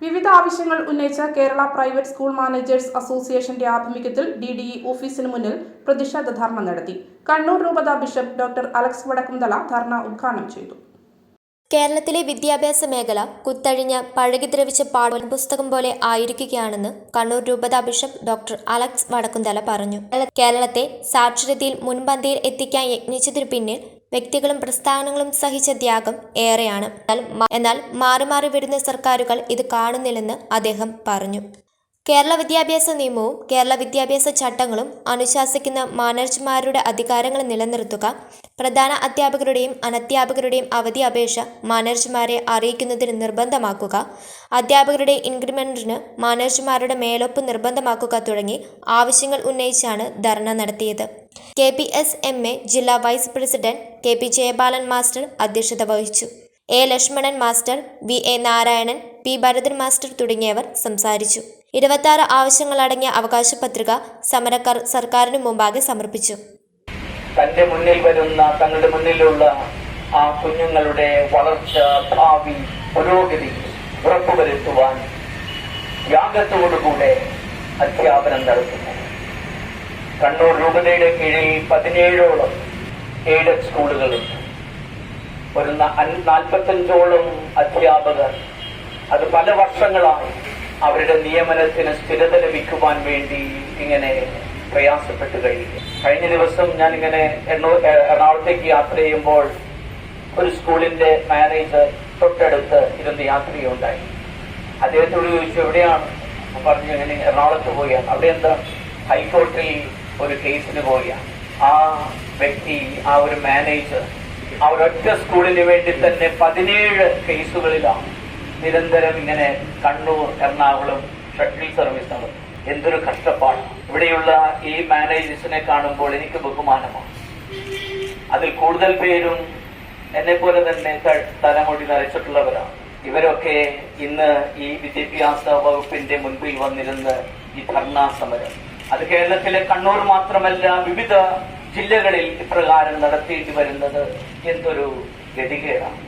വിവിധ ആവശ്യങ്ങൾ ഉന്നയിച്ച കേരള പ്രൈവറ്റ് സ്കൂൾ മാനേജേഴ്സ് അസോസിയേഷന്റെ ആഭിമുഖ്യത്തിൽ DDE ഓഫീസിന് മുന്നിൽ പ്രതിഷേധ ധർണ നടത്തി. കണ്ണൂർ രൂപത ബിഷപ്പ് ഡോക്ടർ അലക്സ് വടക്കുംതല ധർണ ഉദ്ഘാടനം ചെയ്തു. കേരളത്തിലെ വിദ്യാഭ്യാസ മേഖല കുത്തഴിഞ്ഞ പഴകിദ്രവിച്ച പാഠപുസ്തകം പോലെ ആയിരിക്കുകയാണെന്ന് കണ്ണൂർ രൂപത ബിഷപ്പ് ഡോക്ടർ അലക്സ് വടക്കുംതല പറഞ്ഞു. കേരളത്തെ സാക്ഷരതയിൽ മുൻപന്തിയിൽ എത്തിക്കാൻ യത്നിച്ചതിനു പിന്നിൽ വ്യക്തികളും പ്രസ്ഥാനങ്ങളും സഹിച്ച ത്യാഗം ഏറെയാണ്. എന്നാൽ മാറി മാറി വരുന്ന സർക്കാരുകൾ ഇത് കാണുന്നില്ലെന്ന് അദ്ദേഹം പറഞ്ഞു. കേരള വിദ്യാഭ്യാസ നിയമവും കേരള വിദ്യാഭ്യാസ ചട്ടങ്ങളും അനുശാസിക്കുന്ന മാനേജർമാരുടെ അധികാരങ്ങൾ നിലനിർത്തുക, പ്രധാന അധ്യാപകരുടെയും അനധ്യാപകരുടെയും അവധി അപേക്ഷ മാനേജർമാരെ അറിയിക്കുന്നതിന് നിർബന്ധമാക്കുക, അധ്യാപകരുടെ ഇൻക്രിമെന്റിന് മാനേജർമാരുടെ മേലൊപ്പ് നിർബന്ധമാക്കുക തുടങ്ങി ആവശ്യങ്ങൾ ഉന്നയിച്ചാണ് ധർണ നടത്തിയത്. KPSMA ജില്ലാ vice president KP Jayabalan master അധ്യക്ഷത വഹിച്ചു. A Lakshmanan master, VA Narayanan, P Bharathan master തുടങ്ങിയവർ സംസാരിച്ചു. 26 ആവശ്യങ്ങളടങ്ങിയ അവകാശ പത്രിക സമരക്കാർ സർക്കാരിന് മുമ്പാകെ സമർപ്പിച്ചു. തന്റെ മുന്നിൽ വരുന്ന തങ്ങളുടെ മുന്നിലുള്ള ആ കുഞ്ഞുങ്ങളുടെ വളർച്ച, ഭാവി, പുരോഗതി ഉറപ്പുവരുത്തുവാൻ ത്യാഗത്തോടുകൂടെ അധ്യാപനം നടത്തുന്നു. കണ്ണൂർ രൂപതയുടെ കീഴിൽ 17ഓളം എയ്ഡഡ് സ്കൂളുകളുണ്ട്. ഒരു 45ഓളം അധ്യാപകർ അത് പല വർഷങ്ങളായി അവരുടെ നിയമനത്തിന് സ്ഥിരത ലഭിക്കുവാൻ വേണ്ടി ഇങ്ങനെ പ്രയാസപ്പെട്ട് കഴിയും. കഴിഞ്ഞ ദിവസം ഞാനിങ്ങനെ എറണാകുളത്തേക്ക് യാത്ര ചെയ്യുമ്പോൾ ഒരു സ്കൂളിന്റെ മാനേജർ തൊട്ടടുത്ത് ഇരുന്ന് യാത്രയുണ്ടായി. അദ്ദേഹത്തോട് ചോദിച്ചു, എവിടെയാണ്? പറഞ്ഞു, ഇങ്ങനെ എറണാകുളത്ത് പോവുകയാണ്. അവിടെ എന്താ? ഹൈക്കോടതിയിൽ ഒരു കേസിന് പോവുകയാണ്. ആ വ്യക്തി, ആ ഒരു മാനേജർ ആ ഒരൊറ്റ സ്കൂളിന് വേണ്ടി തന്നെ 17 കേസുകളിലാണ് നിരന്തരം ഇങ്ങനെ കണ്ണൂർ എറണാകുളം ഷട്ടിൽ സർവീസ് നടത്തും. എന്തൊരു കഷ്ടപ്പാട്! ഇവിടെയുള്ള ഈ മാനേജേഴ്സിനെ കാണുമ്പോൾ എനിക്ക് ബഹുമാനമാണ്. അതിൽ കൂടുതൽ പേരും എന്നെ പോലെ തന്നെ തലമുടി നരച്ചിട്ടുള്ളവരാണ്. ഇവരൊക്കെ ഇന്ന് ഈ വിദ്യാഭ്യാസ വകുപ്പിന്റെ മുൻപിൽ വന്നിരുന്ന് ഈ ധർണാ സമരം, അത് കേരളത്തിലെ കണ്ണൂർ മാത്രമല്ല വിവിധ ജില്ലകളിൽ ഇപ്രകാരം നടത്തേണ്ടി വരുന്നത് എന്തൊരു ഗതികേടാണ്.